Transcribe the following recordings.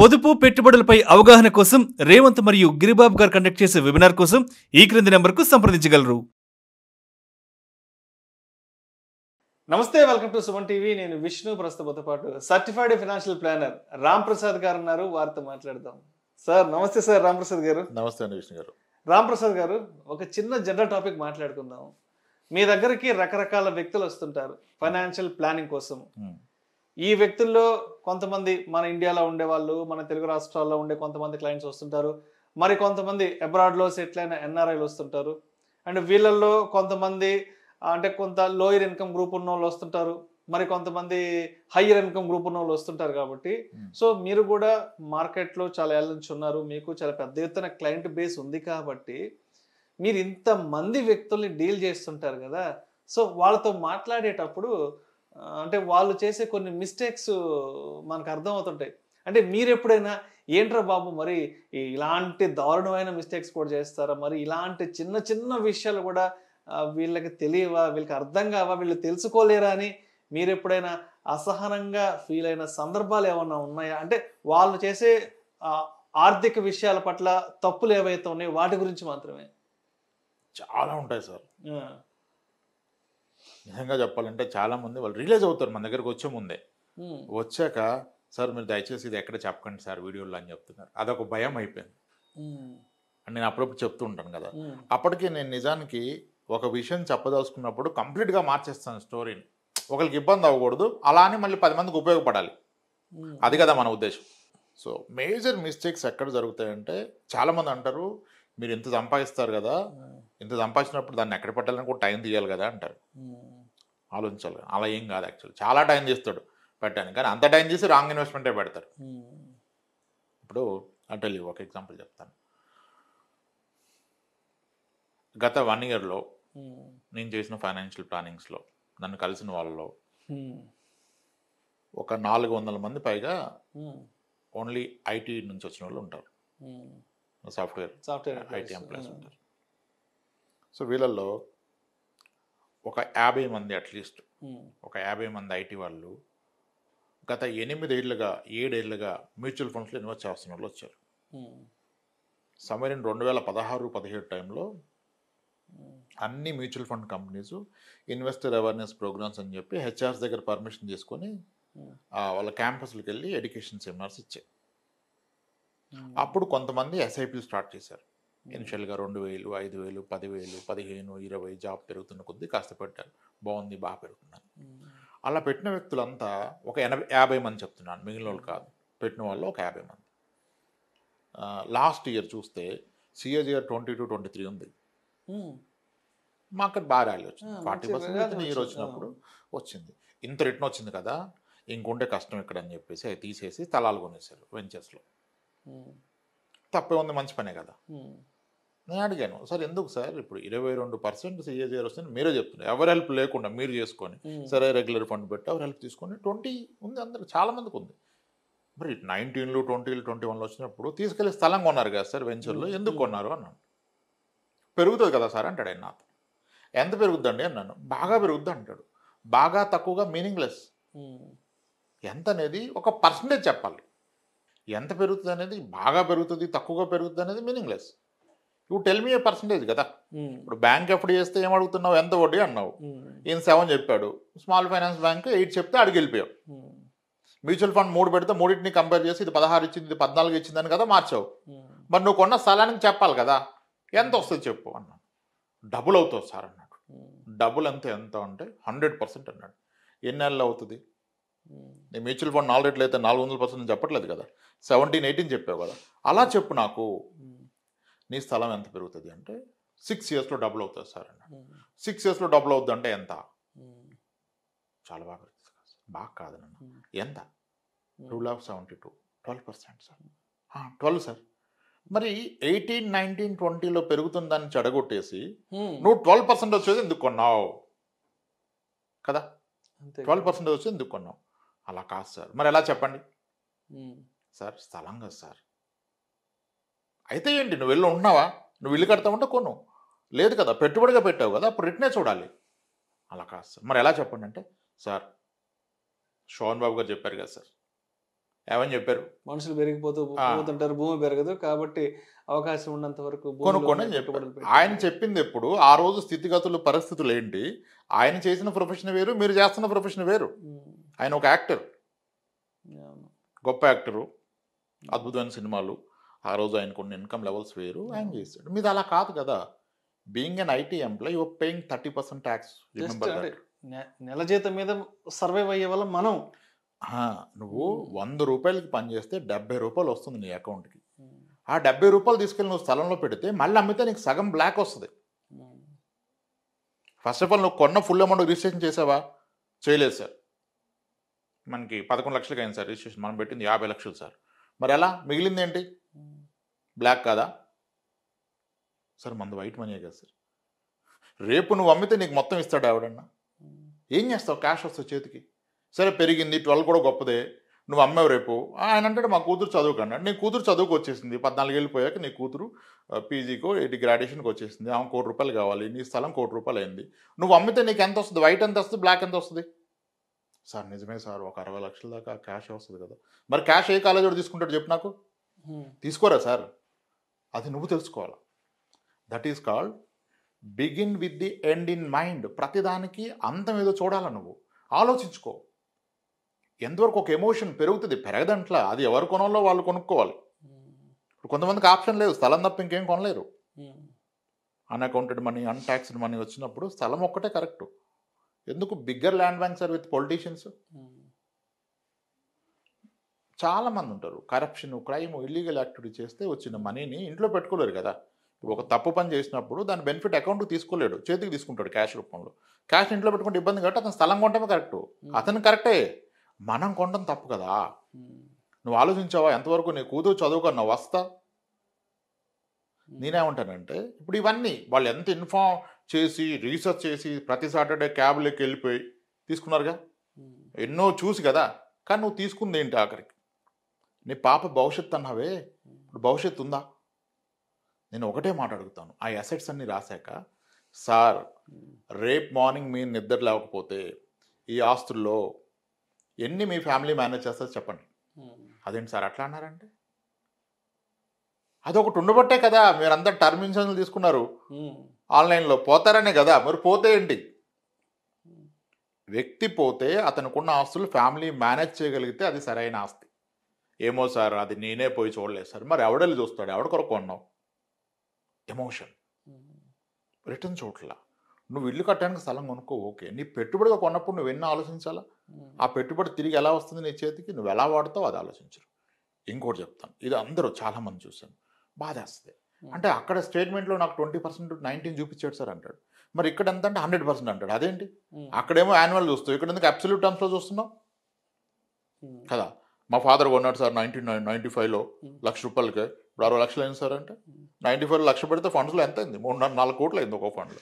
పొదుపు పెట్టుబడులపై అవగాహన కోసం రేవంత్ మరియు గిరిబాబు గారు కండక్ట్ చేసే వెబినార్ కోసం ఈ క్రింది నెంబర్కు సంప్రదించగలరు. నమస్తే, వెల్కమ్ టు సుమన్ టీవీ. నేను విష్ణు. ప్రస్తుతంతో పాటు certified financial planner Ram Prasad గారు ఉన్నారు. వారితో మాట్లాడదాం. సార్ నమస్తే. సార్ రామ్ ప్రసాద్ గారు. నమస్తే అండి విష్ణు గారు. రామ్ ప్రసాద్ గారు, ఒక చిన్న జనరల్ టాపిక్ మాట్లాడుకుందాం. మీ దగ్గరికి రకరకాల వ్యక్తులు వస్తుంటారు ఫైనాన్షియల్ ప్లానింగ్ కోసం. ఈ వ్యక్తుల్లో కొంతమంది మన ఇండియాలో ఉండేవాళ్ళు, మన తెలుగు రాష్ట్రాల్లో ఉండే కొంతమంది క్లయింట్స్ వస్తుంటారు. మరి కొంతమంది అబ్రాడ్లో సెటిల్ అయిన ఎన్ఆర్ఐలు వస్తుంటారు. అండ్ వీళ్ళల్లో కొంతమంది అంటే కొంత లోయర్ ఇన్కమ్ గ్రూప్ ఉన్న వాళ్ళు వస్తుంటారు. మరి కొంతమంది హయ్యర్ ఇన్కమ్ గ్రూప్ ఉన్న వాళ్ళు వస్తుంటారు. కాబట్టి సో మీరు కూడా మార్కెట్లో చాలా ఏళ్ళ నుంచి ఉన్నారు. మీకు చాలా పెద్ద ఎత్తున క్లయింట్ బేస్ ఉంది. కాబట్టి మీరు ఇంతమంది వ్యక్తుల్ని డీల్ చేస్తుంటారు కదా. సో వాళ్ళతో మాట్లాడేటప్పుడు అంటే వాళ్ళు చేసే కొన్ని మిస్టేక్స్ మనకు అర్థమవుతుంటాయి. అంటే మీరు ఎప్పుడైనా ఏంట్రా బాబు మరి ఇలాంటి దారుణమైన మిస్టేక్స్ కూడా చేస్తారా, మరి ఇలాంటి చిన్న చిన్న విషయాలు కూడా వీళ్ళకి తెలియవా, వీళ్ళకి అర్థం కావా, వీళ్ళు తెలుసుకోలేరా అని మీరు ఎప్పుడైనా అసహనంగా ఫీల్ అయిన సందర్భాలు ఏమన్నా ఉన్నాయా? అంటే వాళ్ళు చేసే ఆర్థిక విషయాల పట్ల తప్పులు ఏవైతే ఉన్నాయో వాటి గురించి మాత్రమే. చాలా ఉంటాయి సార్. నిజంగా చెప్పాలంటే చాలా మంది వాళ్ళు రియలైజ్ అవుతారు మన దగ్గరకు వచ్చే ముందే. వచ్చాక సార్ మీరు దయచేసి ఇది ఎక్కడ చెప్పకండి సార్ వీడియోలో అని చెప్తున్నారు. అదొక భయం అయిపోయింది. అని నేను అప్పుడప్పుడు చెప్తూ ఉంటాను కదా. అప్పటికి నేను నిజానికి ఒక విషయం చెప్పదలుచుకున్నప్పుడు కంప్లీట్గా మార్చేస్తాను స్టోరీని. ఒకరికి ఇబ్బంది అవ్వకూడదు, అలా అని మళ్ళీ 10 మందికి ఉపయోగపడాలి. అది కదా మన ఉద్దేశం. సో మేజర్ మిస్టేక్స్ ఎక్కడ జరుగుతాయంటే, చాలామంది అంటారు మీరు ఇంత సంపాదిస్తారు కదా, ఇంత సంపాదించినప్పుడు దాన్ని ఎక్కడ పెట్టాలని కూడా టైం తీయాలి కదా అంటారు. ఆలోచించాలి. అలా ఏం కాదు. యాక్చువల్లీ చాలా టైం తీస్తాడు పెట్టాను, కానీ అంత టైం తీసి రాంగ్ ఇన్వెస్ట్మెంటే పెడతారు. ఇప్పుడు అంటే ఒక ఎగ్జాంపుల్ చెప్తాను. గత 1 ఇయర్లో నేను చేసిన ఫైనాన్షియల్ ప్లానింగ్స్లో నన్ను కలిసిన వాళ్ళలో ఒక 400 మంది పైగా ఓన్లీ ఐటీ నుంచి వచ్చిన వాళ్ళు ఉంటారు. సాఫ్ట్వేర్ ఐటీ ఎంప్లాయీస్ ఉంటారు. సో వీళ్ళల్లో ఒక 50 మంది అట్లీస్ట్ ఒక 50 మంది ఐటీ వాళ్ళు గత 8 ఏళ్ళుగా 7 ఏళ్ళుగా మ్యూచువల్ ఫండ్స్లో ఇన్వెస్ట్ చేస్తున్న వాళ్ళు వచ్చారు. సమ్వేర్ ఇన్ 2016-17 టైంలో అన్ని mutual fund companies investor awareness programmes అని చెప్పి హెచ్ఆర్స్ దగ్గర పర్మిషన్ తీసుకొని వాళ్ళ క్యాంపస్లకు వెళ్ళి ఎడ్యుకేషన్ సెమినార్స్ ఇచ్చాయి. అప్పుడు కొంతమంది ఎస్ఐపీలు స్టార్ట్ చేశారు. ఇనిషియల్గా 2000, 5000, 10,000, 15, 20 జాబ్ పెరుగుతున్న కొద్దీ కాస్త పెట్టారు. బాగుంది, బాగా పెరుగుతున్నాను. అలా పెట్టిన వ్యక్తులంతా ఒక 50 మంది చెప్తున్నాను, మిగిలిన వాళ్ళు కాదు. పెట్టిన వాళ్ళు ఒక 50 మంది. లాస్ట్ ఇయర్ చూస్తే CAGR 22-23 ఉంది. మార్కెట్ బాగా ర్యాలీ వచ్చింది. 40% ఇయర్ వచ్చినప్పుడు వచ్చింది. ఇంత రిటర్న్ వచ్చింది కదా, ఇంకుంటే కష్టం ఇక్కడ అని చెప్పేసి అవి తీసేసి స్థలాలు కొనేసారు వెంచర్స్లో. తప్పే ఉంది, మంచి పనే కదా. నేను అడిగాను, సార్ ఎందుకు సార్ ఇప్పుడు 22% CAGR వస్తుంది మీరే చెప్తున్నారు, ఎవరి హెల్ప్ లేకుండా మీరు చేసుకొని సరే రెగ్యులర్ ఫండ్ పెట్టి ఎవరి హెల్ప్ తీసుకొని 20 ఉంది, అందరు చాలామందికి ఉంది. మరి 19, 20, 21 వచ్చినప్పుడు తీసుకెళ్ళి స్థలం కొన్నారు కదా సార్ వెంచర్లో, ఎందుకు కొన్నారు అన్నాను. పెరుగుతుంది కదా సార్ అంటాడు ఆయన నాతో. ఎంత పెరుగుద్దండి అన్నాను. బాగా పెరుగుద్ది అంటాడు. బాగా తక్కువగా మీనింగ్లెస్. ఎంత అనేది ఒక పర్సంటేజ్ చెప్పాలి. ఎంత పెరుగుతుంది అనేది, బాగా పెరుగుతుంది తక్కువగా పెరుగుతుంది అనేది మీనింగ్లెస్. ఇప్పుడు టెల్ మీ ఏ పర్సంటేజ్ కదా. ఇప్పుడు బ్యాంక్ ఎఫ్డి చేస్తే ఏం అడుగుతున్నావు, ఎంత వడ్డీ అన్నావు, ఈయన 7 చెప్పాడు. స్మాల్ ఫైనాన్స్ బ్యాంక్ 8 చెప్తే అడిగి వెళ్ళిపోయావు. మ్యూచువల్ ఫండ్ 3 పెడితే మూడింటిని కంపేర్ చేసి ఇది 16 ఇచ్చింది, ఇది 14 ఇచ్చిందని కదా మార్చావు. మరి నువ్వు కొన్న స్థలానికి చెప్పాలి కదా, ఎంత వస్తుంది చెప్పు అన్నాడు. డబుల్ అవుతుంది సార్ అన్నాడు. డబుల్ ఎంత అంటే 100% అన్నాడు. ఎన్ని నెలలు అవుతుంది? నీ మ్యూచువల్ ఫండ్ 4 రేట్లు అయితే 400% చెప్పట్లేదు కదా, 17, 18 చెప్పావు కదా. అలా చెప్పు నాకు, నీ స్థలం ఎంత పెరుగుతుంది అంటే 6 ఇయర్స్లో డబుల్ అవుతుంది సార్ అన్నాడు. 6 ఇయర్స్లో డబుల్ అవుతుంది అంటే ఎంత? చాలా బాగా పెరుగుతుంది. బాగా కాదు నన్ను, ఎంత? 2,72, 12% సార్. 12 సార్. మరి 18, 19, 20లో పెరుగుతుందని చెడగొట్టేసి నువ్వు 12% వచ్చేది ఎందుకు కొన్నావు కదా. 12% వచ్చేది ఎందుకు కొన్నావు? అలా కాదు సార్. మరి ఎలా చెప్పండి సార్? స్థలం కదా సార్. అయితే ఏంటి, నువ్వు వెళ్ళి ఉంటున్నావా? నువ్వు ఇల్లు కడతావంటే కొను, లేదు కదా, పెట్టుబడిగా పెట్టావు కదా, అప్పుడు రిటర్నే చూడాలి. అలా కాదు సార్. మరి ఎలా చెప్పండి అంటే, సార్ శోభన్ బాబు గారు చెప్పారు కదా సార్, ఏమని చెప్పారు? మనుషులు పెరిగిపోతూ పోతుంటారు, భూమి పెరగదు, కాబట్టి అవకాశం ఉన్నంత వరకు కొనుక్కోండి అని చెప్పారు. ఆయన చెప్పింది ఎప్పుడు ఆ రోజు స్థితిగతులు పరిస్థితులు ఏంటి, ఆయన చేసిన ప్రొఫెషన్ వేరు, మీరు చేస్తున్న ప్రొఫెషన్ వేరు. ఆయన ఒక యాక్టర్, గొప్ప యాక్టరు, అద్భుతమైన సినిమాలు, ఆ రోజు ఆయనకు ఉన్న ఇన్కమ్ లెవెల్స్ వేరు, ఆయన చేశాడు. మీది అలా కాదు కదా. Being an IT employee your paying 30% tax. నెల జీతం మీద సర్వైవ్ అయ్యే వల్ల మనం నువ్వు 100 రూపాయలకి పని చేస్తే 70 రూపాయలు వస్తుంది నీ అకౌంట్కి. ఆ 70 రూపాయలు తీసుకెళ్ళి నువ్వు స్థలంలో పెడితే మళ్ళీ అమ్మితే నీకు సగం బ్లాక్ వస్తుంది. ఫస్ట్ ఆఫ్ ఆల్ నువ్వు కొన్న ఫుల్ అమౌంట్ రిజిస్ట్రేషన్ చేసావా? చేయలేదు సార్. మనకి 11 లక్షలకి అయింది సార్ రిజిస్ట్రేషన్, మనం పెట్టింది 50 లక్షలు సార్. మరి ఎలా మిగిలింది ఏంటి? బ్లాక్ కాదా సార్? మంది వైట్ మనీయే కదా సార్. రేపు నువ్వు అమ్మితే నీకు మొత్తం ఇస్తాడు ఎవడన్నా? ఏం చేస్తావు? క్యాష్ వస్తావు చేతికి. సరే పెరిగింది, 12 కూడా గొప్పదే, నువ్వు అమ్మావు. రేపు ఆయన అంటాడు మా కూతురు చదువుకన్నాడు. నీ కూతురు చదువుకు వచ్చేసింది, 14 ఏళ్ళు పోయాక నీ కూతురు పీజీకో గ్రాడ్యుయేషన్కి వచ్చేసింది, ఆమె ₹1 కోటి కావాలి, నీ స్థలం ₹1 కోటి అయింది. నువ్వు అమ్మితే నీకు ఎంత వస్తుంది? వైట్ ఎంత వస్తుంది, బ్లాక్ ఎంత వస్తుంది? సార్ నిజమే సార్, ఒక 60 లక్షల దాకా క్యాష్ వస్తుంది కదా. మరి క్యాష్ ఏ కాలేజ్ వాడు తీసుకుంటాడు చెప్పు నాకు? తీసుకోరా సార్. అది నువ్వు తెలుసుకోవాలి. That is called begin with the end in mind. ప్రతిదానికి అంతం ఏదో చూడాల, నువ్వు ఆలోచించుకో. ఎంతవరకు ఒక ఎమోషన్ పెరుగుతుంది, పెరగదంట్లా. అది ఎవరు కొనాలో వాళ్ళు కొనుక్కోవాలి. ఇప్పుడు కొంతమందికి ఆప్షన్ లేదు, స్థలం తప్ప ఇంకేం కొనలేరు. అన్అకౌంటెడ్ మనీ, అన్టాక్స్డ్ మనీ వచ్చినప్పుడు స్థలం ఒక్కటే కరెక్ట్. ఎందుకు bigger land banks are with politicians. చాలామంది ఉంటారు, కరప్షన్, క్రైమ్, ఇల్లీగల్ యాక్టివిటీ చేస్తే వచ్చిన మనీని ఇంట్లో పెట్టుకోలేరు కదా. ఇప్పుడు ఒక తప్పు పని చేసినప్పుడు దాని బెనిఫిట్ అకౌంట్కి తీసుకోలేడు, చేతికి తీసుకుంటాడు క్యాష్ రూపంలో. క్యాష్ ఇంట్లో పెట్టుకుంటే ఇబ్బంది కాబట్టి అతను స్థలం కొనటమే కరెక్ట్. అతను కరెక్టే, మనం కొనడం తప్పు కదా. నువ్వు ఆలోచించావా ఎంతవరకు నీ కూతురు చదువుకున్నావు వస్తా? నేనేమంటానంటే ఇప్పుడు ఇవన్నీ వాళ్ళు ఎంత ఇన్ఫార్మ్ చేసి రీసెర్చ్ చేసి ప్రతి సాటర్డే క్యాబ్లోకి వెళ్ళిపోయి తీసుకున్నారుగా, ఎన్నో చూసి కదా. కానీ నువ్వు తీసుకుంది ఏంటి ఆఖరికి? నీ పాప భవిష్యత్తు అన్నావే, ఇప్పుడు భవిష్యత్తు ఉందా? నేను ఒకటే మాట అడుగుతాను, ఆ అసెట్స్ అన్ని రాశాక సార్ రేపు మార్నింగ్ మీరు నిద్ర లేకపోతే ఈ ఆస్తుల్లో ఎన్ని మీ ఫ్యామిలీ మేనేజ్ చేస్తారో చెప్పండి. అదేంటి సార్ అట్లా అన్నారంటే? అదొకటి ఉండబట్టే కదా మీరందరూ టర్మ్ ఇన్సూరెన్స్ తీసుకున్నారు ఆన్లైన్లో. పోతారనే కదా. మరి పోతే ఏంటి? వ్యక్తి పోతే అతనుకున్న ఆస్తులు ఫ్యామిలీ మేనేజ్ చేయగలిగితే అది సరైన ఆస్తి. ఏమో సార్ అది నేనే పోయి చూడలేదు సార్. మరి ఎవడెళ్ళి చూస్తాడు? ఎవడ కొరకు కొన్నావు? ఎమోషన్. రిటర్న్ చూడలా. నువ్వు ఇల్లు కట్టడానికి స్థలం కొనుక్కో, ఓకే. నీ పెట్టుబడిగా కొన్నప్పుడు నువ్వు ఎన్ని ఆలోచించాలా? ఆ పెట్టుబడి తిరిగి ఎలా వస్తుంది నీ చేతికి, నువ్వు ఎలా వాడతావు అది ఆలోచించరు. ఇంకోటి చెప్తాను, ఇది అందరూ చాలామంది చూశాను, బాధేస్తుంది. అంటే అక్కడ స్టేట్మెంట్లో నాకు 20% 19 చూపించాడు సార్ అంటాడు. మరి ఇక్కడ ఎంత అంటే 100% అంటాడు. అదేంటి? అక్కడేమో యాన్యువల్ చూస్తావు, ఇక్కడ ఎందుకు అబ్సల్యూట్ టర్మ్స్లో చూస్తున్నావు కదా. మా ఫాదర్ కొన్నాడు సార్ 1995లో ₹1,00,000కే, ఇప్పుడు 60 లక్షలు అయింది సార్ అంటే 95 లక్ష పెడితే ఫండ్స్లో ఎంత అయింది? 3-4 కోట్లు అయింది ఒక్కో ఫండ్లో.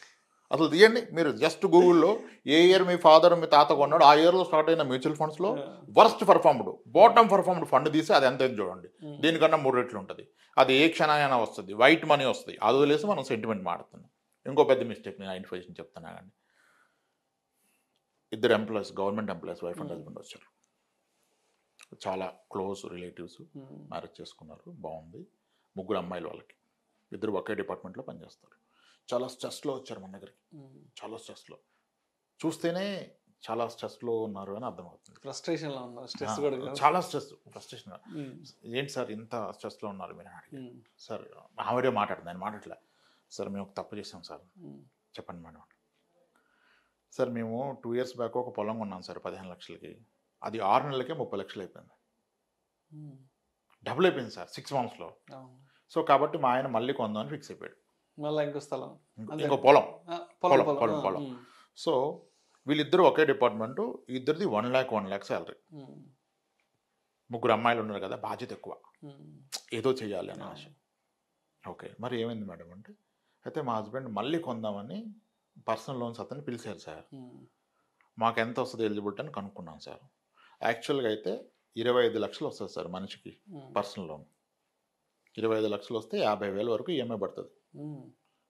అసలు తీయండి మీరు జస్ట్ గూగుల్లో ఏ ఇయర్ మీ ఫాదర్ మీ తాత కొన్నాడు, ఆ ఇయర్లో స్టార్ట్ అయిన మ్యూచువల్ ఫండ్స్లో worst performed, bottom performed fund తీసి అది ఎంత చూడండి. దీనికన్నా 3 రెట్లు ఉంటుంది. అది ఏ క్షణాయన వస్తుంది, వైట్ మనీ వస్తుంది. అది వదిలేసి మనం సెంటిమెంట్ మాడుతున్నాం. ఇంకో పెద్ద మిస్టేక్ నేను ఐడెంటిఫికేషన్ చెప్తున్నా కానీ, ఇద్దరు employees, government employees, wife and husband వచ్చారు. చాలా క్లోజ్ రిలేటివ్స్, మ్యారేజ్ చేసుకున్నారు, బాగుంది. 3 అమ్మాయిలు వాళ్ళకి, ఇద్దరు ఒకే డిపార్ట్మెంట్లో పనిచేస్తారు. చాలా స్ట్రెస్లో వచ్చారు మన దగ్గరికి, చాలా స్ట్రెస్లో. చూస్తేనే చాలా స్ట్రెస్లో ఉన్నారు అని అర్థమవుతుంది. ఫ్రస్ట్రేషన్లో ఉన్నారు, స్ట్రెస్ కూడా చాలా ఫ్రస్ట్రేషన్. ఏంటి సార్ ఇంత స్ట్రెస్లో ఉన్నారు మీరు అని అడిగారు. సార్ ఆవిడే మాట్లాడుతుంది, ఆయన మాట్లాడలే. సార్ మేము ఒక తప్పు చేసాం సార్. చెప్పండి మేడం. సార్ మేము 2 years బ్యాక్ ఒక పొలం కొన్నాం సార్ 15 లక్షలకి. అది 6 నెలలకే 30 లక్షలు అయిపోయింది. డబుల్ అయిపోయింది సార్ 6 monthsలో. సో కాబట్టి మా ఆయన మళ్ళీ కొందామని ఫిక్స్ అయిపోయాడు. మళ్ళీ ఇంకో స్థలం, ఇంకో పొలం. సో వీళ్ళిద్దరూ ఒకే డిపార్ట్మెంటు, ఇద్దరిది 1 lakh శాలరీ. 3 అమ్మాయిలు ఉన్నారు కదా, బాధ్యత ఎక్కువ, ఏదో చెయ్యాలి అని ఆశ. ఓకే, మరి ఏమైంది మేడం అంటే, అయితే మా హస్బెండ్ మళ్ళీ కొందామని పర్సనల్ లోన్స్ అతన్ని పిలిచారు సార్. మాకు ఎంత వస్తుంది ఎలిజిబిలిటీ అని కనుక్కున్నాం సార్. యాక్చువల్గా అయితే 25 లక్షలు వస్తుంది సార్ మనిషికి పర్సనల్ లోన్. 25 లక్షలు వస్తే 50,000 వరకు ఈఎంఐ పడుతుంది.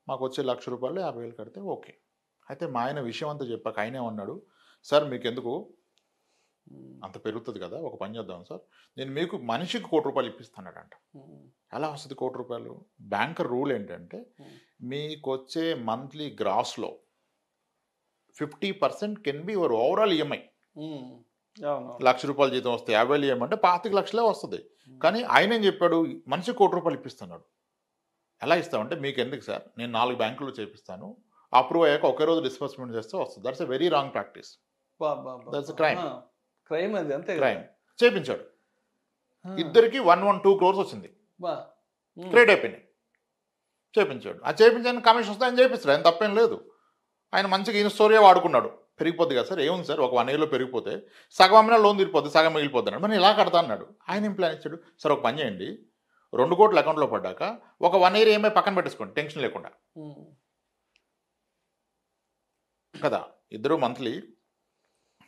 మాకు వచ్చే ₹1,00,000 50,000 కడితే ఓకే. అయితే మా ఆయన విషయం అంతా చెప్పాక ఆయన ఏమన్నాడు, సార్ మీకు ఎందుకు అంత పెరుగుతుంది కదా, ఒక పని చేద్దాం సార్, నేను మీకు మనిషికి ₹1,00,00,000 ఇప్పిస్తానంట. ఎలా వస్తుంది ₹1,00,00,000? బ్యాంకర్ రూల్ ఏంటంటే మీకు వచ్చే మంత్లీ గ్రాస్లో 50% can be your overall EMI. ₹1,00,000 జీతం వస్తే 50,000 ఈఎంఐ అంటే 25,00,000 వస్తుంది. కానీ ఆయన ఏం చెప్పాడు, మనిషికి ₹1,00,00,000 ఇప్పిస్తున్నాడు. ఎలా ఇస్తామంటే మీకు ఎందుకు సార్, నేను 4 బ్యాంకుల్లో చేపిస్తాను, అప్రూవ్ అయ్యాక ఒకే రోజు డిస్బర్స్మెంట్ చేస్తే వస్తుంది. That's a very wrong practice. That's crime. Crime అది, అంతే క్రైమ్. చేపించాడు. ఇద్దరికి 112 crores వచ్చింది, క్రెడిట్ అయిపోయినాయి. చేపించాడు. ఆ చేపించాను కమిషన్ వస్తే ఆయన చేపిస్తాడు, ఆయన తప్పేం లేదు. ఆయన మంచిగా ఈయన స్టోరీ వాడుకున్నాడు. పెరిగిపోద్ది కదా సార్, ఏముంది సార్, ఒక 1 yearలో పెరిగిపోతే సగం అమ్మినా లోన్ తీరిపోద్ది, సగం మిగిలిపోద్ది అన్నాడు. మరి ఇలా కడతా అన్నాడు. ఆయన ఏం ప్లాన్ ఇచ్చాడు, సార్ ఒక పని చేయండి, 2 కోట్లు అకౌంట్లో పడ్డాక ఒక 1 year ఏమై పక్కన పెట్టేసుకోండి టెన్షన్ లేకుండా కదా. ఇద్దరు మంత్లీ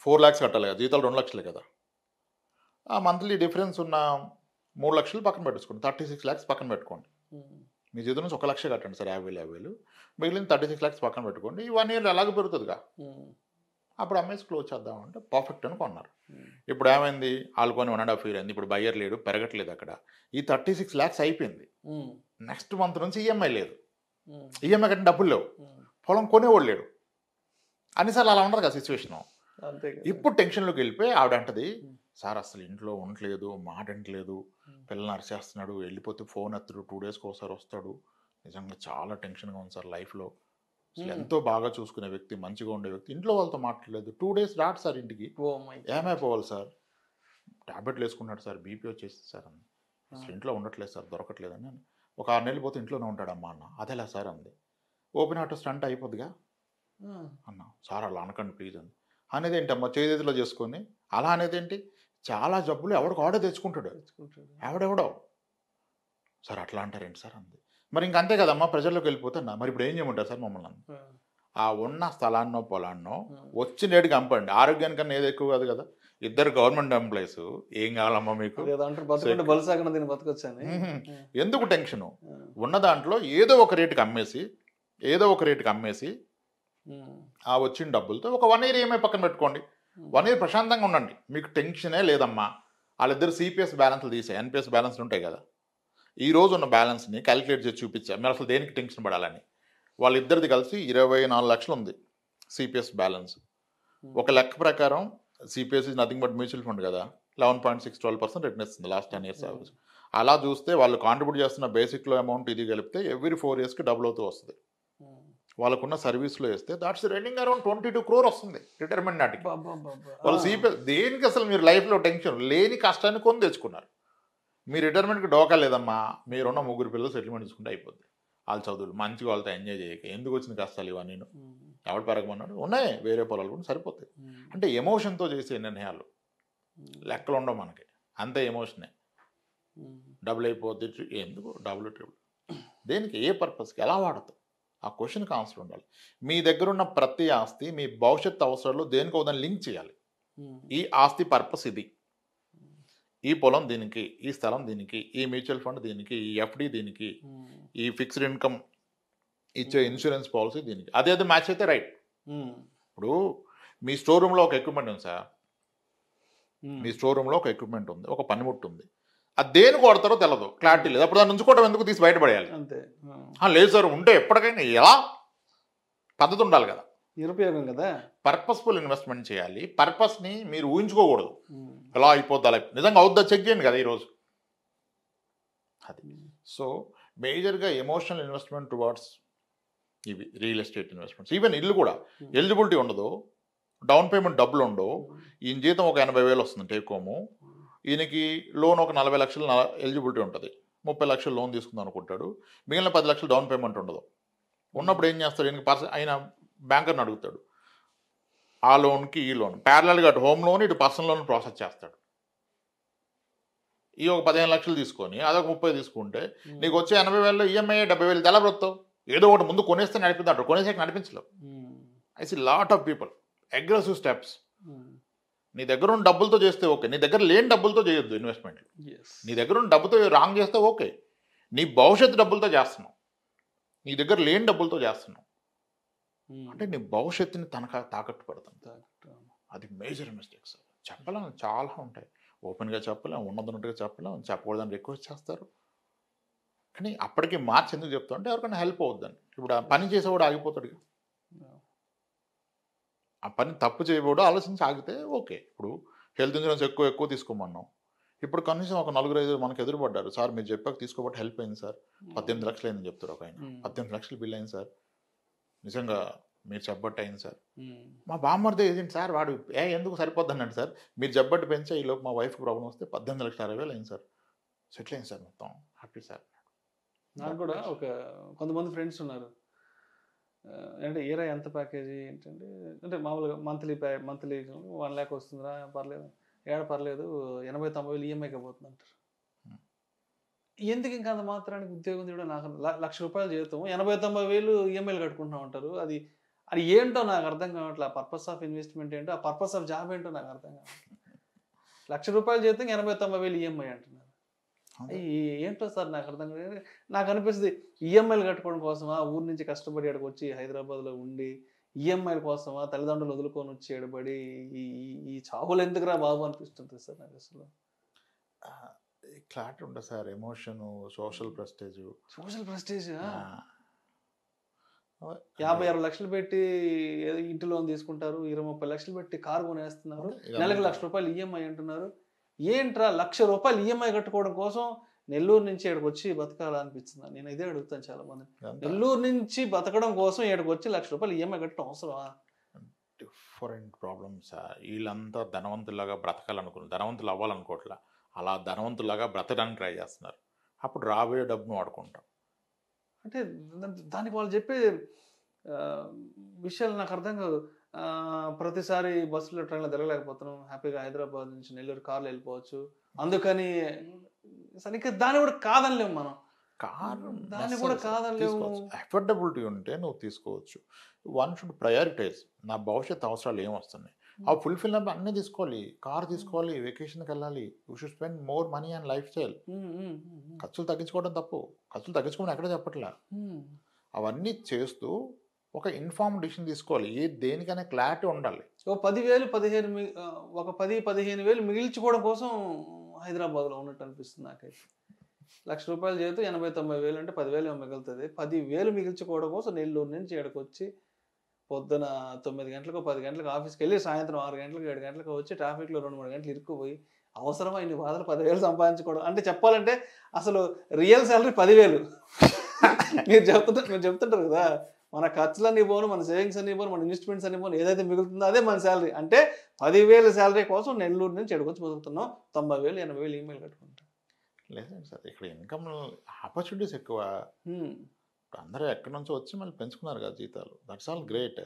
4 lakhs కట్టాలి కదా, జీతాలు 2 లక్షలే కదా. ఆ మంత్లీ డిఫరెన్స్ ఉన్న 3 లక్షలు పక్కన పెట్టేసుకోండి, 36 lakhs పక్కన పెట్టుకోండి. మీ జీతం నుంచి 1 లక్ష కట్టండి సార్, 50,000 మిగిలిన 36 lakhs పక్కన పెట్టుకోండి. ఈ 1 year ఎలాగో పెరుగుతుందిగా, అప్పుడు అమ్మేసి క్లోజ్ చేద్దామంటే పర్ఫెక్ట్ అని కొన్నారు. ఇప్పుడు ఏమైంది, వాళ్ళు కొని 1.5 year అయింది, ఇప్పుడు బయ్యర్ లేడు, పెరగట్లేదు అక్కడ. ఈ 36 lakhs అయిపోయింది. నెక్స్ట్ మంత్ నుంచి ఈఎంఐ లేదు, ఈఎంఐ కంటే డబ్బులు లేవు, పొలం కొనేవాడు లేడు. అన్నిసార్లు అలా ఉండదు కదా సిచ్యువేషన్. ఇప్పుడు టెన్షన్లోకి వెళ్ళిపోయి ఆవిడంటది, సార్ అసలు ఇంట్లో ఉండట్లేదు, మాట వింటలేదు, పిల్లల్ని అరిచేస్తున్నాడు, వెళ్ళిపోతే ఫోన్ ఎత్తడు, 2 daysకి ఒకసారి వస్తాడు, నిజంగా చాలా టెన్షన్గా ఉంది సార్ లైఫ్లో. అసలు ఎంతో బాగా చూసుకునే వ్యక్తి, మంచిగా ఉండే వ్యక్తి, ఇంట్లో వాళ్ళతో మాట్లాడలేదు, 2 days రాడు సార్ ఇంటికి. ఏమైపోవాలి సార్, టాబ్లెట్లు వేసుకున్నాడు సార్, బీపీ వచ్చేసి సార్ అంది. అసలు ఇంట్లో ఉండట్లేదు సార్, దొరకట్లేదు అని. ఒక 6 నెలలు పోతే ఇంట్లోనే ఉంటాడమ్మా అన్న. అదేలా సార్ అంది. ఓపెన్ హార్ట్ స్టంట్ అయిపోద్దిగా అన్నా. సార్ అలా అనకండి ప్లీజ్ అంది. అనేది ఏంటమ్మా, చేతిలో చేసుకొని అలా అనేది ఏంటి, చాలా జబ్బులు ఎవడికి ఆడే తెచ్చుకుంటాడు, ఎవడెవడో. సార్ అట్లా అంటారేంటి సార్ అంది. మరి ఇంకంతే కదమ్మా, ప్రజల్లోకి వెళ్ళిపోతున్నా, మరి ఇప్పుడు ఏం చేయమంటారు సార్ మమ్మల్ని? ఆ ఉన్న స్థలాన్నో పొలాన్నో వచ్చి నేటికి అమ్మండి, ఆరోగ్యానికన్నా ఏది ఎక్కువ కాదు కదా. ఇద్దరు గవర్నమెంట్ ఎంప్లాయీస్, ఏం కావాలమ్మా మీకు, ఎందుకు టెన్షను? ఉన్న దాంట్లో ఏదో ఒక రేటుకి అమ్మేసి ఆ వచ్చిన డబ్బులతో ఒక 1 year ఏమై పక్కన పెట్టుకోండి, 1 year ప్రశాంతంగా ఉండండి, మీకు టెన్షనే లేదమ్మా. వాళ్ళిద్దరు సిపిఎస్ బ్యాలెన్స్లు తీసే, ఎన్పిఎస్ బ్యాలెన్స్లు ఉంటాయి కదా, ఈ రోజు ఉన్న బ్యాలెన్స్ని క్యాలిక్యులేట్ చేసి చూపించా, మీరు అసలు దేనికి టెన్షన్ పడాలని. వాళ్ళిద్దరిది కలిసి 24 లక్షలు ఉంది సిపిఎస్ బ్యాలెన్స్. ఒక లెక్క ప్రకారం CPS is nothing but mutual fund కదా, 11.6-12% రిటర్న్ ఇస్తుంది లాస్ట్ 10 years యావరేజ్. అలా చూస్తే వాళ్ళు కాంట్రిబ్యూట్ చేస్తున్న బేసిక్లో అమౌంట్ ఇది కలిపితే ఎవ్రీ 4 yearsకి డబుల్ అవుతూ వస్తుంది. వాళ్ళకున్న సర్వీస్లో వేస్తే దాట్స్ రన్నింగ్ అరౌండ్ 22 crore వస్తుంది రిటైర్మెంట్ నాటికి. వాళ్ళు సిపిఎస్ దేనికి అసలు మీరు లైఫ్లో టెన్షన్ లేని కష్టాన్ని కొని తెచ్చుకున్నారు. మీ రిటైర్మెంట్కి డోకా లేదమ్మా, మీరున్న 3 పిల్లలు సెటిల్మెంట్ తీసుకుంటే అయిపోద్ది. వాళ్ళ చదువులు మంచిగా వాళ్ళతో ఎంజాయ్ చేయక ఎందుకు వచ్చిన కష్టాలు ఇవన్నీ, ఎవడు పెరగమన్నాడు, ఉన్నాయి వేరే పొలాలు కూడా సరిపోతాయి. అంటే ఎమోషన్తో చేసే నిర్ణయాలు లెక్కలు ఉండవు మనకి, అంతే ఎమోషనే. డబుల్ అయిపోద్ది, ఎందుకు డబుల్ ట్రిబుల్, దేనికి, ఏ పర్పస్కి, ఎలా వాడతాం, ఆ క్వశ్చన్కి ఆన్సర్ ఉండాలి. మీ దగ్గర ఉన్న ప్రతి ఆస్తి మీ భవిష్యత్తు అవసరాలు దేనికి ఒకదాన్ని లింక్ చేయాలి. ఈ ఆస్తి పర్పస్ ఇది, ఈ పొలం దీనికి, ఈ స్థలం దీనికి, ఈ మ్యూచువల్ ఫండ్ దీనికి, ఈ ఎఫ్డి దీనికి, ఈ ఫిక్స్డ్ ఇన్కమ్ ఇచ్చే ఇన్సూరెన్స్ పాలసీ దీనికి, అదే మ్యాచ్ అయితే రైట్. ఇప్పుడు మీ స్టోర్ రూమ్లో ఒక ఎక్విప్మెంట్ ఉంది సార్, మీ స్టోర్ రూమ్లో ఒక ఎక్విప్మెంట్ ఉంది, ఒక పనిముట్టు ఉంది, అది దేనికి కొడతారో తెలియదు, క్లారిటీ లేదు, అప్పుడు దాన్ని ఉంచుకోవడం ఎందుకు, తీసి బయటపడేయాలి. లేదు సార్, ఉంటే ఎప్పటికైనా ఎలా పద్ధతి ఉండాలి కదా, నిరుపయోగం కదా. పర్పస్ఫుల్ ఇన్వెస్ట్మెంట్ చేయాలి, పర్పస్ని మీరు ఊహించుకోకూడదు. ఎలా అయిపోద్ది, అలా నిజంగా అవుద్దా చెక్ చేయండి కదా ఈరోజు అది. సో మేజర్గా ఎమోషనల్ ఇన్వెస్ట్మెంట్ టువార్డ్స్ ఇవి రియల్ ఎస్టేట్ ఇన్వెస్ట్మెంట్స్. ఈవెన్ ఇల్లు కూడా ఎలిజిబిలిటీ ఉండదు, డౌన్ పేమెంట్ డబ్బులు ఉండవు. ఈయన జీతం ఒక 80,000 వస్తుంది టేక్ హోము, ఈయనకి లోన్ ఒక 40 లక్షలు ఎలిజిబిలిటీ ఉంటుంది, 30 లక్షలు లోన్ తీసుకుందాం అనుకుంటాడు, మిగిలిన 10 లక్షలు డౌన్ పేమెంట్ ఉండదు. ఉన్నప్పుడు ఏం చేస్తాడు, ఈయనకి ఆయన బ్యాంకర్ని అడుగుతాడు, ఆ లోన్కి ఈ లోన్ ప్యారలల్గా అటు హోమ్ లోన్ ఇటు పర్సనల్ లోన్ ప్రాసెస్ చేస్తాడు. ఈ ఒక 15 లక్షలు తీసుకొని అదొక 30 తీసుకుంటే నీకు వచ్చే 80,000 ఈఎంఐ 70,000 తెల బ్రతావు. ఏదో ఒకటి ముందు కొనేస్తే నడిపిద్దాడు, కొనేసాక నడిపించలేవు. I see lot of people aggressive steps. నీ దగ్గర ఉన్న డబ్బులతో చేస్తే ఓకే, నీ దగ్గర లేని డబ్బులతో చేయొద్దు ఇన్వెస్ట్మెంట్. నీ దగ్గర ఉన్న డబ్బుతో రాంగ్ చేస్తే ఓకే, నీ భవిష్యత్తు డబ్బులతో చేస్తున్నావు, నీ దగ్గర లేని డబ్బులతో చేస్తున్నావు అంటే నీ భవిష్యత్తుని తాకట్టు పెడతాం. అది మేజర్ మిస్టేక్ సార్. చెప్పలేం, చాలా ఉంటాయి. ఓపెన్గా చెప్పలేం, ఉన్నదన్నట్టుగా చెప్పలేం, చెప్పకూడదని రిక్వెస్ట్ చేస్తారు. కానీ అప్పటికి మార్చి ఎందుకు చెప్తా అంటే ఎవరికైనా హెల్ప్ అవుద్దని. ఇప్పుడు ఆ పని చేసేవాడు ఆగిపోతాడు. ఆ పని తప్పు చేయకూడదు ఆలోచించి ఆగితే ఓకే. ఇప్పుడు హెల్త్ ఇన్సూరెన్స్ ఎక్కువ తీసుకోమన్నాం. ఇప్పుడు కనీసం ఒక 4-5 మనకు ఎదురుపడ్డారు. సార్ మీరు చెప్పాక తీసుకోబట్టి హెల్ప్ అయింది సార్, 18 లక్షలు అయిందని చెప్తారు ఒక ఆయన. 18 లక్షలు బిల్ అయింది సార్, నిజంగా మీరు చెప్పబట్టి అయింది సార్. మా బామ్మర్దే ఏజెంట్ సార్, వాడు ఎందుకు సరిపోద్ది అన్నాడు సార్, మీరు చెప్పబట్టి పెంచే ఈలోపు మా వైఫ్ ప్రాబ్లం వస్తే 18,60,000 అయింది సార్, సెటిల్ అయింది సార్, మొత్తం హ్యాపీ సార్. నాకు కూడా కొంతమంది ఫ్రెండ్స్ ఉన్నారు. అంటే ఏరా ఎంత ప్యాకేజీ ఏంటంటే, అంటే మామూలుగా మంత్లీ 1 lakh వస్తుందిరా, పర్లేదు పర్లేదు, 80-90 ఈఎంఐకి పోతుంది అంటారు. ఎందుకు ఇంకా అంత మాత్రానికి ఉద్యోగం కూడా నాకు ₹1,00,000 జీతం 80-90,000 ఈఎంఐలు కట్టుకుంటున్నా ఉంటారు. అది ఏంటో నాకు అర్థం కావట్లేదు. ఆ పర్పస్ ఆఫ్ ఇన్వెస్ట్మెంట్ ఏంటో, ఆ పర్పస్ ఆఫ్ జాబ్ ఏంటో నాకు అర్థం కావట్లేదు. ₹1,00,000 జీతం 80-90,000 ఈఎంఐ అంటున్నారు. ఏంటో సార్ నాకు అర్థం కాదు. నాకు అనిపిస్తుంది, ఈఎంఐలు కట్టుకోవడం కోసమా ఊరు నుంచి కష్టపడి అక్కడికి వచ్చి హైదరాబాద్లో ఉండి ఈఎంఐల కోసమా తల్లిదండ్రులు వదులుకొని వచ్చి ఎడబడి ఈ చావులు ఎందుకురా బాబు అనిపిస్తుంది సార్ నాకు అసలు. క్లారిటీ ఉంటుంది సార్. ఎమోషను, సోషల్ ప్రెస్టేజ్ 50-60 లక్షలు పెట్టి ఇంటి లోన్ తీసుకుంటారు, 20-30 లక్షలు పెట్టి కారు కొనేస్తున్నారు, నెలకు ₹1,00,000 ఈఎంఐ అంటున్నారు. ఏంట్రా ₹1,00,000 ఈఎంఐ కట్టుకోవడం కోసం నెల్లూరు నుంచి ఇక్కడికి వచ్చి బతకాలనిపిస్తుంది. నేను ఇదే అడుగుతాను చాలా మంది. నెల్లూరు నుంచి బతకడం కోసం ఇక్కడికి వచ్చి ₹1,00,000 ఈఎంఐ కట్టడం అవసరమా? Different problems. వీళ్ళంతా ధనవంతులాగా బ్రతకాలనుకున్నారు, ధనవంతులు అవ్వాలనుకోవట్లా, అలా ధనవంతులాగా బ్రతకడానికి ట్రై చేస్తున్నారు. అప్పుడు రాబోయే డబ్బును వాడుకుంటాం. అంటే దానికి వాళ్ళు చెప్పే విషయాలు నాకు అర్థం కాదు. ప్రతిసారి బస్సులో ట్రైన్లో తిరగలేకపోతున్నాం, హ్యాపీగా హైదరాబాద్ నుంచి నెల్లూరు కార్లో వెళ్ళిపోవచ్చు, అందుకని సరిగ్గా దాన్ని కూడా కాదనలేము మనం. దాన్ని కూడా కాదనలేము. అఫోర్డబిలిటీ ఉంటే నువ్వు తీసుకోవచ్చు. One should prioritise. నా భవిష్యత్ అవసరాలు ఏమొస్తున్నాయి ఆ ఫుల్ఫిల్ అన్నీ తీసుకోవాలి. కార్ తీసుకోవాలి, వెకేషన్కి వెళ్ళాలి, you should spend more money and life style. ఖర్చులు తగ్గించుకోవడం తప్పు, ఖర్చులు తగ్గించుకోవడం ఎక్కడ చెప్పట్లా. అవన్నీ చేస్తూ ఒక ఇన్ఫార్మ్ డిసిషన్ తీసుకోవాలి. దేనికైనా క్లారిటీ ఉండాలి. 10-15,000 మిగిల్చుకోవడం కోసం హైదరాబాద్లో ఉన్నట్టు అనిపిస్తుంది నాకైతే. ₹1,00,000 చేస్తూ 80-90,000 అంటే 10,000 మిగులుతుంది. 10,000 మిగిల్చుకోవడం కోసం నెల్లూరు నుంచి ఇక్కడికి వచ్చి పొద్దున 9 గంటలకు 10 గంటలకు ఆఫీస్కి వెళ్ళి సాయంత్రం 6 గంటలకు 7 గంటలకు వచ్చి ట్రాఫిక్లో 2-3 గంటలు ఇరుక్కుపోయి అవసరమా ఇన్ని బాధలు 10,000 సంపాదించుకోవడం? అంటే చెప్పాలంటే అసలు రియల్ శాలరీ 10,000. మీరు చెప్తుంటారు కదా, మన ఖర్చులన్నీ పోను, మన సేవింగ్స్ అన్నీ పోను, మన ఇన్వెస్ట్మెంట్స్ అన్నీ పోను, ఏదైతే మిగులుతుందో అదే మన శాలరీ. అంటే 10,000 శాలరీ కోసం నెల్లూరు నుంచి ఎడకొచ్చి బతుకుతున్నాం, 90,000-80,000 ఈమెయిల్ కట్టుకుంటాం. లేదండి సార్, ఇక్కడ ఇన్కమ్ ఆపర్చునిటీస్ ఎక్కువ. అందరూ ఎక్కడి నుంచో వచ్చి మళ్ళీ పెంచుకున్నారు కదా జీతాలు, దట్స్ ఆల్ గ్రేట్.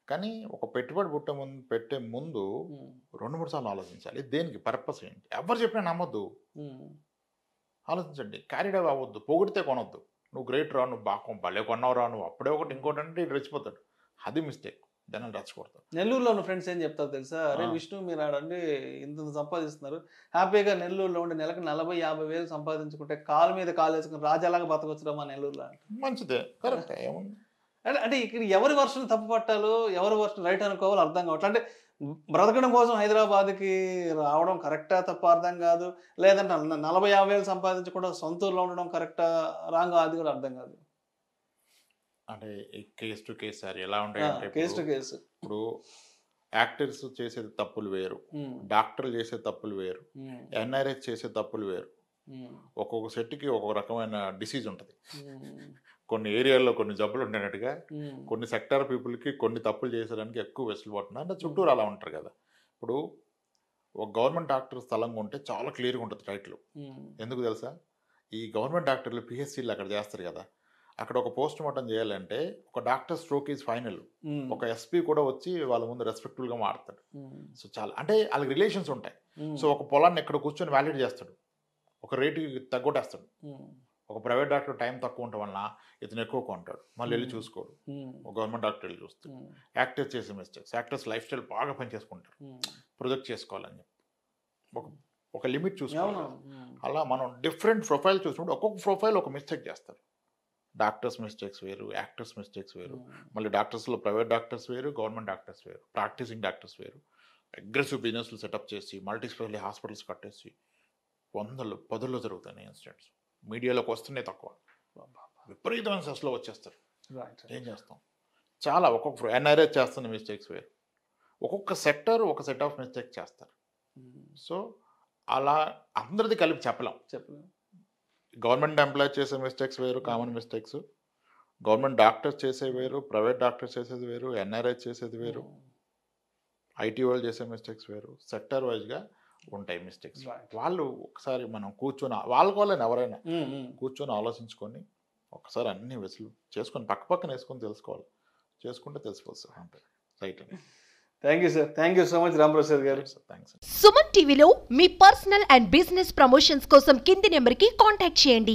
కానీ ఒక పెట్టుబడి పెట్టే ముందు 2-3 సార్లు ఆలోచించాలి. దేనికి, పర్పస్ ఏంటి. ఎవరు చెప్పినా నమ్మొద్దు, ఆలోచించండి. క్యారీడ్ అవ్వద్దు, పొగిడితే కొనొద్దు. నువ్వు గ్రేట్ రా, నువ్వు భలే కొన్నావు రా, నువ్వు అప్పుడే ఒకటి ఇంకోటి అంటే ఇటు రెచ్చిపోతాడు. అది మిస్టేక్, జనాలు రెచ్చగొడతారు. నెల్లూరులో ఉన్న ఫ్రెండ్స్ ఏం చెప్తారు తెలుసా, అరే విష్ణు మీరు ఆడండి ఇంత సంపాదిస్తున్నారు, హ్యాపీగా నెల్లూరులో ఉండి నెలకు 40-50,000 సంపాదించుకుంటే కాలు మీద కాలు వేసుకుని రాజాలాగా బతకొచ్చురా మా నెల్లూరులో. మంచిదే, కరెక్ట్. అంటే ఇక్కడ ఎవరి వర్షన్ తప్పు పట్టాలో, ఎవరి వర్షన్ రైట్ అనుకోవాలో అర్థం కావట్లేదు. అంటే బ్రతకడం కోసం హైదరాబాద్కి రావడం కరెక్టా తప్ప అర్థం కాదు, లేదంటే 40-50,000 సంపాదించకుండా సొంత ఊర్లో ఉండడం కరెక్టా రాంగ్, అది కూడా అర్థం కాదు. అంటే కేస్ టు కేస్ సార్, ఎలా ఉంటాయంటే కేస్ టు కేస్. ఇప్పుడు యాక్టర్స్ చేసేది తప్పులు వేరు, డాక్టర్లు చేసే తప్పులు వేరు, ఎన్ఆర్ఎస్ చేసే తప్పులు వేరు. ఒక్కొక్క సెట్కి ఒక్కొక్క రకమైన డిసీజ్ ఉంటుంది. కొన్ని ఏరియాల్లో కొన్ని జబ్బులు ఉండేటట్టుగా కొన్ని సెక్టార్ పీపుల్కి కొన్ని తప్పులు చేసేదానికి ఎక్కువ వెసులుబాటు అంటే చుట్టూరు అలా ఉంటారు కదా. ఇప్పుడు ఒక గవర్నమెంట్ డాక్టర్ స్థలంగా ఉంటే చాలా క్లియర్గా ఉంటుంది టైటిల్. ఎందుకు తెలుసా, ఈ గవర్నమెంట్ డాక్టర్లు పిహెచ్సీలు అక్కడ చేస్తారు కదా, అక్కడ ఒక పోస్ట్ మార్టం చేయాలంటే ఒక డాక్టర్ స్ట్రోక్ ఈజ్ ఫైనల్, ఒక ఎస్పీ కూడా వచ్చి వాళ్ళ ముందు రెస్పెక్ట్ఫుల్గా మాట్లాడతాడు. సో చాలా అంటే వాళ్ళకి రిలేషన్స్ ఉంటాయి. సో ఒక పొలాన్ని ఎక్కడ కూర్చొని వ్యాలిడ్ చేస్తాడు, ఒక రేటుకి తగ్గొట్టేస్తాడు. ఒక ప్రైవేట్ డాక్టర్ టైం తక్కువ ఉండటం వలన ఇతను ఎక్కువ కొంటాడు, మళ్ళీ వెళ్ళి చూసుకోడు. ఒక గవర్నమెంట్ డాక్టర్ వెళ్ళి చూస్తాడు. యాక్టర్స్ చేసే మిస్టేక్స్, యాక్టర్స్ లైఫ్ స్టైల్ బాగా పనిచేసుకుంటారు, ప్రొజెక్ట్ చేసుకోవాలని చెప్పి ఒక లిమిట్ చూసుకోవాలి. అలా మనం డిఫరెంట్ ప్రొఫైల్ చూసినప్పుడు ఒక్కొక్క ప్రొఫైల్ ఒక మిస్టేక్ చేస్తారు. డాక్టర్స్ మిస్టేక్స్ వేరు, యాక్టర్స్ మిస్టేక్స్ వేరు, మళ్ళీ డాక్టర్స్లో ప్రైవేట్ డాక్టర్స్ వేరు, గవర్నమెంట్ డాక్టర్స్ వేరు, ప్రాక్టీసింగ్ డాక్టర్స్ వేరు. అగ్రెసివ్ బిజినెస్లు సెటప్ చేసి మల్టీ స్పెషాలిటీ హాస్పిటల్స్ కట్టేసి వందలు పదుల్లో జరుగుతున్నాయి ఇన్సిడెంట్స్. మీడియాలోకి వస్తున్నాయి తక్కువ, విపరీతమైన సెస్లో వచ్చేస్తారు. ఏం చేస్తాం? చాలా ఒక్కొక్క ఎన్ఆర్ఐ చేస్తున్న మిస్టేక్స్ వేరు, ఒక్కొక్క సెక్టర్ ఒక సెట్ ఆఫ్ మిస్టేక్స్ చేస్తారు. సో అలా అందరిది కలిపి చెప్పలేం. గవర్నమెంట్ ఎంప్లాయ్ చేసే మిస్టేక్స్ వేరు, కామన్ మిస్టేక్స్. గవర్నమెంట్ డాక్టర్స్ చేసేవి వేరు, ప్రైవేట్ డాక్టర్స్ చేసేది వేరు, ఎన్ఆర్ఐ చేసేది వేరు, ఐటీ వాళ్ళు చేసే మిస్టేక్స్ వేరు. సెక్టర్ వైజ్గా ఉంటాయి మిస్టేక్స్. వాళ్ళు ఒకసారి మనం కూర్చొని వాళ్ళని ఎవరైనా కూర్చొని ఆలోచించుకొని ఒకసారి అన్ని వెసులు చేసుకొని పక్కన వేసుకొని తెలుసుకోవాలి. చేసుకుంటే తెలిసిపోతుంది అంటే రైట్ అని. Thank you sir, thank you so much Ramprasad గారు. థ్యాంక్స్. సుమన్ టీవీలో మీ పర్సనల్ అండ్ బిజినెస్ ప్రమోషన్స్ కోసం కింది నెంబర్కి కాంటాక్ట్ చేయండి.